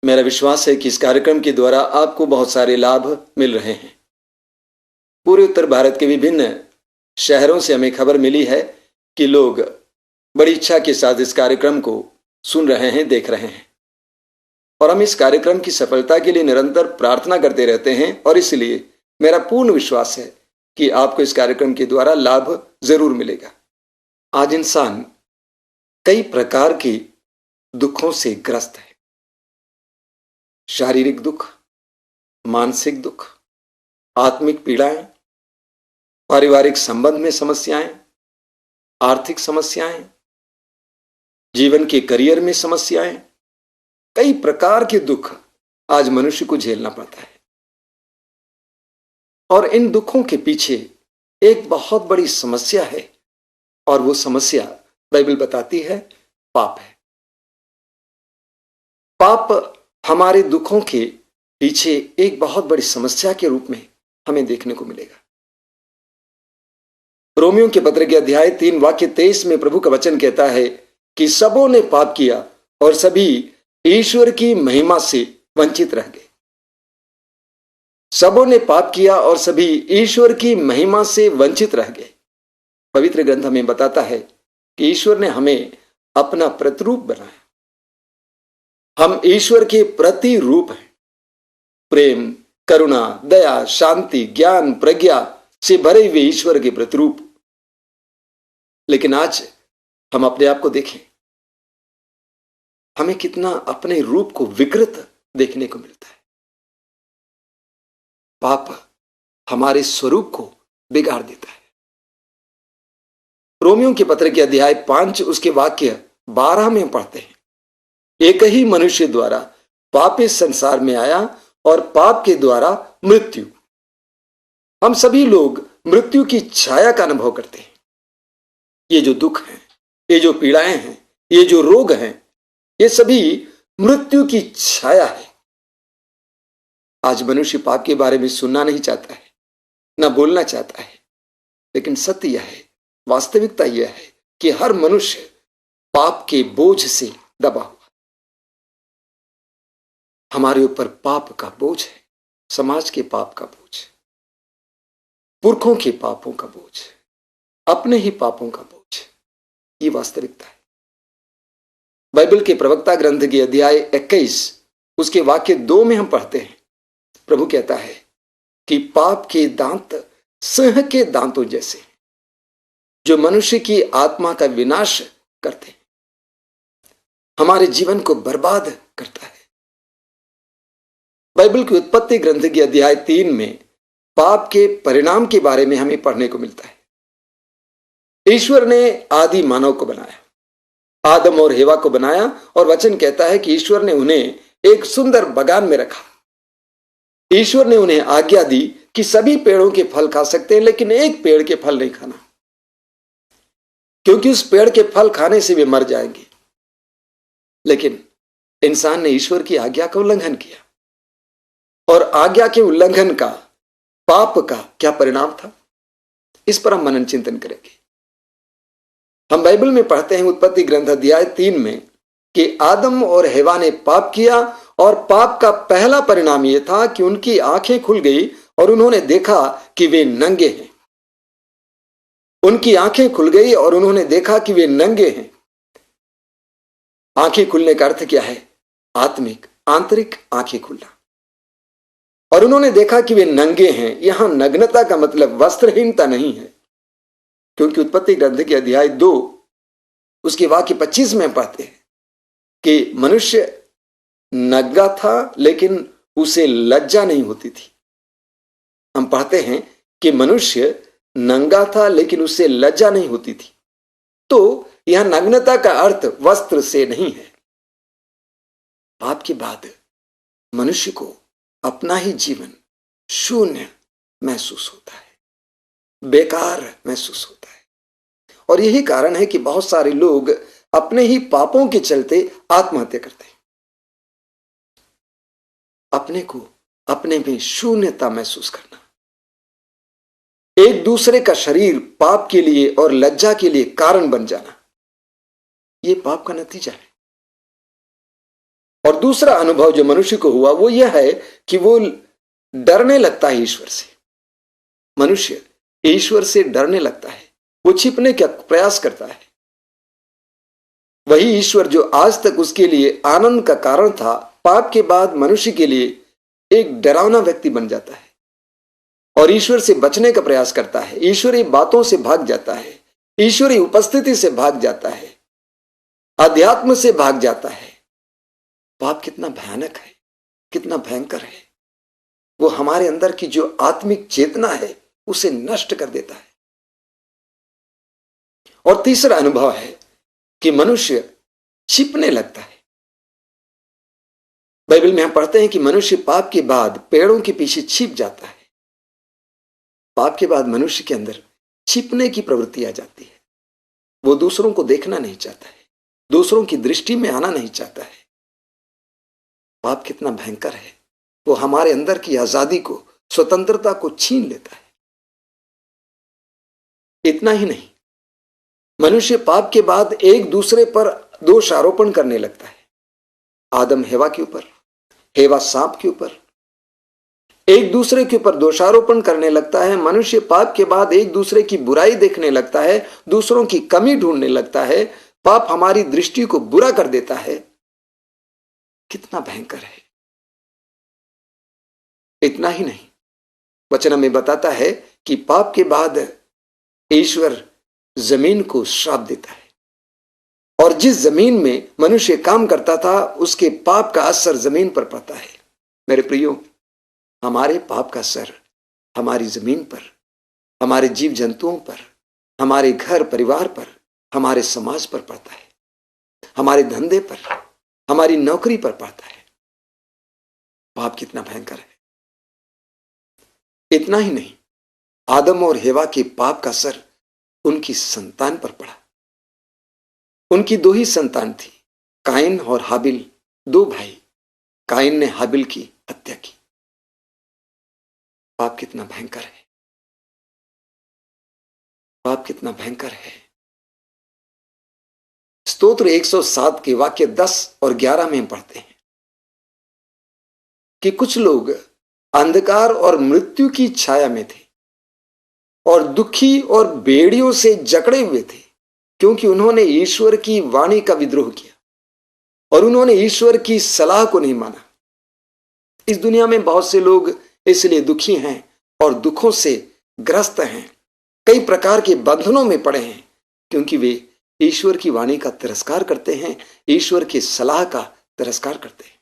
मेरा विश्वास है कि इस कार्यक्रम के द्वारा आपको बहुत सारे लाभ मिल रहे हैं। पूरे उत्तर भारत के विभिन्न शहरों से हमें खबर मिली है कि लोग बड़ी इच्छा के साथ इस कार्यक्रम को सुन रहे हैं, देख रहे हैं, और हम इस कार्यक्रम की सफलता के लिए निरंतर प्रार्थना करते रहते हैं। और इसलिए मेरा पूर्ण विश्वास है कि आपको इस कार्यक्रम के द्वारा लाभ जरूर मिलेगा। आज इंसान कई प्रकार के दुखों से ग्रस्त है। शारीरिक दुख, मानसिक दुख, आत्मिक पीड़ाएं, पारिवारिक संबंध में समस्याएं, आर्थिक समस्याएं, जीवन के करियर में समस्याएं, कई प्रकार के दुख आज मनुष्य को झेलना पड़ता है। और इन दुखों के पीछे एक बहुत बड़ी समस्या है, और वो समस्या बाइबल बताती है पाप है। पाप हमारे दुखों के पीछे एक बहुत बड़ी समस्या के रूप में हमें देखने को मिलेगा। रोमियों के पत्र के अध्याय 3 वाक्य 23 में प्रभु का वचन कहता है कि सबों ने पाप किया और सभी ईश्वर की महिमा से वंचित रह गए। सबों ने पाप किया और सभी ईश्वर की महिमा से वंचित रह गए। पवित्र ग्रंथ हमें बताता है कि ईश्वर ने हमें अपना प्रतिरूप बनाया। हम ईश्वर के प्रतिरूप हैं। प्रेम, करुणा, दया, शांति, ज्ञान, प्रज्ञा से भरे हुए ईश्वर के प्रतिरूप। लेकिन आज हम अपने आप को देखें, हमें कितना अपने रूप को विकृत देखने को मिलता है। पाप हमारे स्वरूप को बिगाड़ देता है। रोमियों के पत्र के अध्याय 5 उसके वाक्य 12 में पढ़ते हैं, एक ही मनुष्य द्वारा पाप इस संसार में आया और पाप के द्वारा मृत्यु। हम सभी लोग मृत्यु की छाया का अनुभव करते हैं। ये जो दुख हैं, ये जो पीड़ाएं हैं, ये जो रोग हैं, ये सभी मृत्यु की छाया है। आज मनुष्य पाप के बारे में सुनना नहीं चाहता है, ना बोलना चाहता है, लेकिन सत्य यह है, वास्तविकता यह है कि हर मनुष्य पाप के बोझ से दबा हुआ। हमारे ऊपर पाप का बोझ है, समाज के पाप का बोझ, पुरखों के पापों का बोझ, अपने ही पापों का बोझ। ये वास्तविकता है। बाइबल के प्रवक्ता ग्रंथ के अध्याय 21 उसके वाक्य 2 में हम पढ़ते हैं, प्रभु कहता है कि पाप के दांत सिंह के दांतों जैसे जो मनुष्य की आत्मा का विनाश करते हैं, हमारे जीवन को बर्बाद करता है। बाइबल की उत्पत्ति ग्रंथ के अध्याय 3 में पाप के परिणाम के बारे में हमें पढ़ने को मिलता है। ईश्वर ने आदि मानव को बनाया, आदम और हेवा को बनाया, और वचन कहता है कि ईश्वर ने उन्हें एक सुंदर बगान में रखा। ईश्वर ने उन्हें आज्ञा दी कि सभी पेड़ों के फल खा सकते हैं, लेकिन एक पेड़ के फल नहीं खाना, क्योंकि उस पेड़ के फल खाने से वे मर जाएंगे। लेकिन इंसान ने ईश्वर की आज्ञा का उल्लंघन किया, और आज्ञा के उल्लंघन का, पाप का क्या परिणाम था, इस पर हम मनन चिंतन करेंगे। हम बाइबल में पढ़ते हैं उत्पत्ति ग्रंथ अध्याय 3 में कि आदम और हेवा ने पाप किया, और पाप का पहला परिणाम यह था कि उनकी आंखें खुल गई और उन्होंने देखा कि वे नंगे हैं। उनकी आंखें खुल गई और उन्होंने देखा कि वे नंगे हैं। आंखें खुलने का अर्थ क्या है? आत्मिक, आंतरिक आंखें खुलना। और उन्होंने देखा कि वे नंगे हैं। यहां नग्नता का मतलब वस्त्रहीनता नहीं है, क्योंकि उत्पत्ति ग्रंथ के अध्याय 2 उसके वाक्य 25 में पढ़ते हैं कि मनुष्य नंगा था, लेकिन उसे लज्जा नहीं होती थी। हम पढ़ते हैं कि मनुष्य नंगा था, लेकिन उसे लज्जा नहीं होती थी। तो यह नग्नता का अर्थ वस्त्र से नहीं है। पाप के बाद मनुष्य को अपना ही जीवन शून्य महसूस होता है, बेकार महसूस होता है। और यही कारण है कि बहुत सारे लोग अपने ही पापों के चलते आत्महत्या करते हैं। अपने को, अपने में शून्यता महसूस करना, एक दूसरे का शरीर पाप के लिए और लज्जा के लिए कारण बन जाना, यह पाप का नतीजा है। और दूसरा अनुभव जो मनुष्य को हुआ वो यह है कि वो डरने लगता है ईश्वर से। मनुष्य ईश्वर से डरने लगता है, वो छिपने का प्रयास करता है। वही ईश्वर जो आज तक उसके लिए आनंद का कारण था, पाप के बाद मनुष्य के लिए एक डरावना व्यक्ति बन जाता है और ईश्वर से बचने का प्रयास करता है, ईश्वरीय बातों से भाग जाता है, ईश्वरीय उपस्थिति से भाग जाता है, अध्यात्म से भाग जाता है। पाप कितना भयानक है, कितना भयंकर है। वो हमारे अंदर की जो आत्मिक चेतना है उसे नष्ट कर देता है। और तीसरा अनुभव है कि मनुष्य छिपने लगता है। बाइबल में हम पढ़ते हैं कि मनुष्य पाप के बाद पेड़ों के पीछे छिप जाता है। पाप के बाद मनुष्य के अंदर छिपने की प्रवृत्ति आ जाती है। वो दूसरों को देखना नहीं चाहता है, दूसरों की दृष्टि में आना नहीं चाहता है। पाप कितना भयंकर है, वो हमारे अंदर की आजादी को, स्वतंत्रता को छीन लेता है। इतना ही नहीं, मनुष्य पाप के बाद एक दूसरे पर दोष आरोपण करने लगता है। आदम हेवा के ऊपर, हेवा सांप के ऊपर, एक दूसरे के ऊपर दोषारोपण करने लगता है। मनुष्य पाप के बाद एक दूसरे की बुराई देखने लगता है, दूसरों की कमी ढूंढने लगता है। पाप हमारी दृष्टि को बुरा कर देता है। कितना भयंकर है। इतना ही नहीं, वचन में बताता है कि पाप के बाद ईश्वर जमीन को श्राप देता है और जिस जमीन में मनुष्य काम करता था उसके पाप का असर जमीन पर पड़ता है। मेरे प्रियो, हमारे पाप का असर हमारी जमीन पर, हमारे जीव जंतुओं पर, हमारे घर परिवार पर, हमारे समाज पर पड़ता है, हमारे धंधे पर, हमारी नौकरी पर पड़ता है। पाप कितना भयंकर है। इतना ही नहीं, आदम और हेवा के पाप का असर उनकी संतान पर पड़ा। उनकी दो ही संतान थी, काइन और हाबिल, दो भाई। काइन ने हाबिल की हत्या की। पाप कितना भयंकर है। पाप कितना भयंकर है। स्तोत्र 107 के वाक्य 10 और 11 में हम पढ़ते हैं कि कुछ लोग अंधकार और मृत्यु की छाया में थे और दुखी और बेड़ियों से जकड़े हुए थे, क्योंकि उन्होंने ईश्वर की वाणी का विद्रोह किया और उन्होंने ईश्वर की सलाह को नहीं माना। इस दुनिया में बहुत से लोग इसलिए दुखी हैं और दुखों से ग्रस्त हैं, कई प्रकार के बंधनों में पड़े हैं, क्योंकि वे ईश्वर की वाणी का तिरस्कार करते हैं, ईश्वर की सलाह का तिरस्कार करते हैं।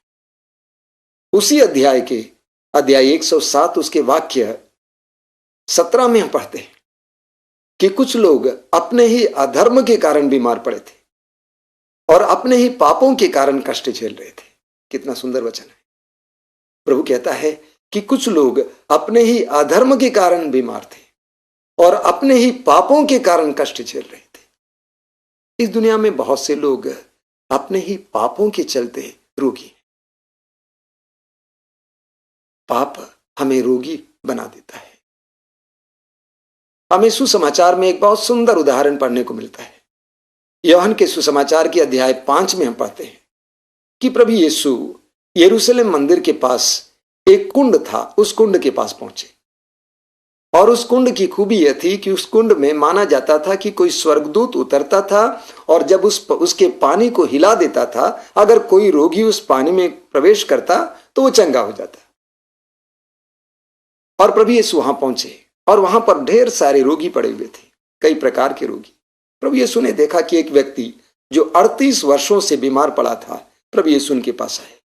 उसी अध्याय 107 उसके वाक्य 17 में हम पढ़ते हैं कि कुछ लोग अपने ही अधर्म के कारण बीमार पड़े थे और अपने ही पापों के कारण कष्ट झेल रहे थे। कितना सुंदर वचन है। प्रभु कहता है कि कुछ लोग अपने ही अधर्म के कारण बीमार थे और अपने ही पापों के कारण कष्ट झेल रहे थे। इस दुनिया में बहुत से लोग अपने ही पापों के चलते रोगी हैं। पाप हमें रोगी बना देता है। हमें सुसमाचार में एक बहुत सुंदर उदाहरण पढ़ने को मिलता है। यूहन्ना के सुसमाचार के अध्याय 5 में हम पढ़ते हैं कि प्रभु यीशु यरूशलेम मंदिर के पास एक कुंड था, उस कुंड के पास पहुंचे और उस कुंड की खूबी यह थी कि उस कुंड में माना जाता था कि कोई स्वर्गदूत उतरता था और जब उसके पानी को हिला देता था, अगर कोई रोगी उस पानी में प्रवेश करता तो वो चंगा हो जाता। और प्रभु यीशु वहां पहुंचे और वहां पर ढेर सारे रोगी पड़े हुए थे, कई प्रकार के रोगी। प्रभु यीशु ने देखा कि एक व्यक्ति जो 38 वर्षों से बीमार पड़ा था, प्रभु यीशु उनके पास आए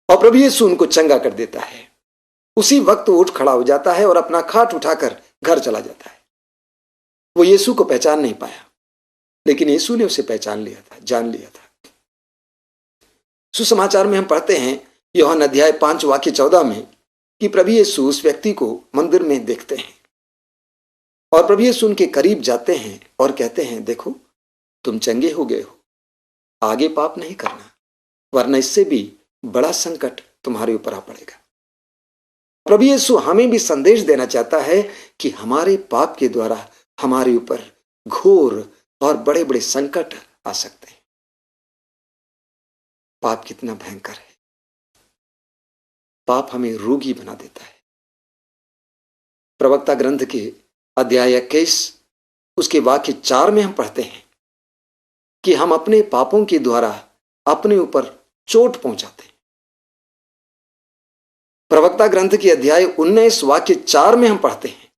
और प्रभु यीशु उनको चंगा कर देता है। उसी वक्त वो उठ खड़ा हो जाता है और अपना खाट उठाकर घर चला जाता है। वो यीशु को पहचान नहीं पाया, लेकिन यीशु ने उसे पहचान लिया था, जान लिया था। सुसमाचार में हम पढ़ते हैं यूहन्ना अध्याय 5 वाक्य 14 में कि प्रभु यीशु उस व्यक्ति को मंदिर में देखते हैं और प्रभु यीशु उनके करीब जाते हैं और कहते हैं, देखो तुम चंगे हो गए हो, आगे पाप नहीं करना, वरना इससे भी बड़ा संकट तुम्हारे ऊपर आ पड़ेगा। प्रभु यीशु हमें भी संदेश देना चाहता है कि हमारे पाप के द्वारा हमारे ऊपर घोर और बड़े बड़े संकट आ सकते हैं। पाप कितना भयंकर है। पाप हमें रोगी बना देता है। प्रवक्ता ग्रंथ के अध्याय 21 उसके वाक्य 4 में हम पढ़ते हैं कि हम अपने पापों के द्वारा अपने ऊपर चोट पहुंचाते हैं। प्रवक्ता ग्रंथ के अध्याय 19 वाक्य 4 में हम पढ़ते हैं,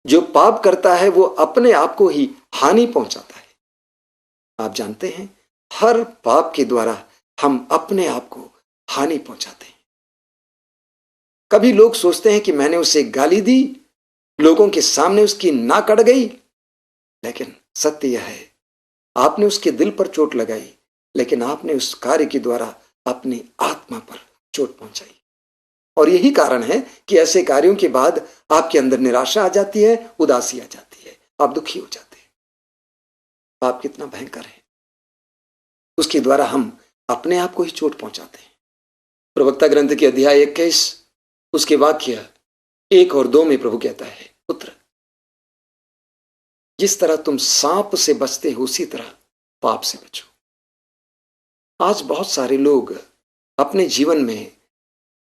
जो पाप करता है वो अपने आप को ही हानि पहुंचाता है। आप जानते हैं, हर पाप के द्वारा हम अपने आप को हानि पहुंचाते हैं। कभी लोग सोचते हैं कि मैंने उसे गाली दी, लोगों के सामने उसकी नाक अड़ गई, लेकिन सत्य यह है, आपने उसके दिल पर चोट लगाई, लेकिन आपने उस कार्य के द्वारा अपनी आत्मा पर चोट पहुंचाई। और यही कारण है कि ऐसे कार्यों के बाद आपके अंदर निराशा आ जाती है, उदासी आ जाती है, आप दुखी हो जाते हैं। पाप कितना भयंकर है, उसके द्वारा हम अपने आप को ही चोट पहुंचाते हैं। प्रवक्ता ग्रंथ के अध्याय 21 उसके वाक्य 1 और 2 में प्रभु कहता है, पुत्र, जिस तरह तुम सांप से बचते हो उसी तरह पाप से बचो। आज बहुत सारे लोग अपने जीवन में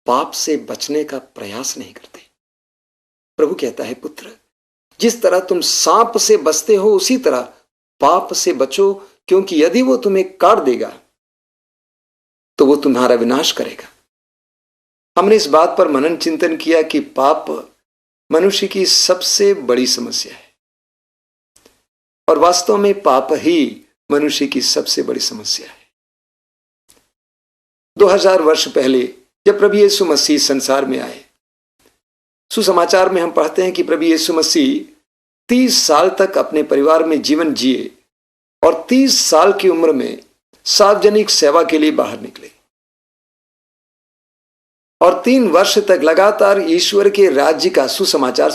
पाप से बचने का प्रयास नहीं करते। प्रभु कहता है, पुत्र, जिस तरह तुम सांप से बचते हो उसी तरह पाप से बचो, क्योंकि यदि वो तुम्हें काट देगा तो वो तुम्हारा विनाश करेगा। हमने इस बात पर मनन चिंतन किया कि पाप मनुष्य की सबसे बड़ी समस्या है, और वास्तव में पाप ही मनुष्य की सबसे बड़ी समस्या है। 2000 वर्ष पहले जब प्रभु यीशु मसीह संसार में आए, सुसमाचार में हम पढ़ते हैं कि प्रभु यीशु मसीह 30 साल तक अपने परिवार में जीवन जिए और 30 साल की उम्र में सार्वजनिक सेवा के लिए बाहर निकले और 3 वर्ष तक लगातार ईश्वर के राज्य का सुसमाचार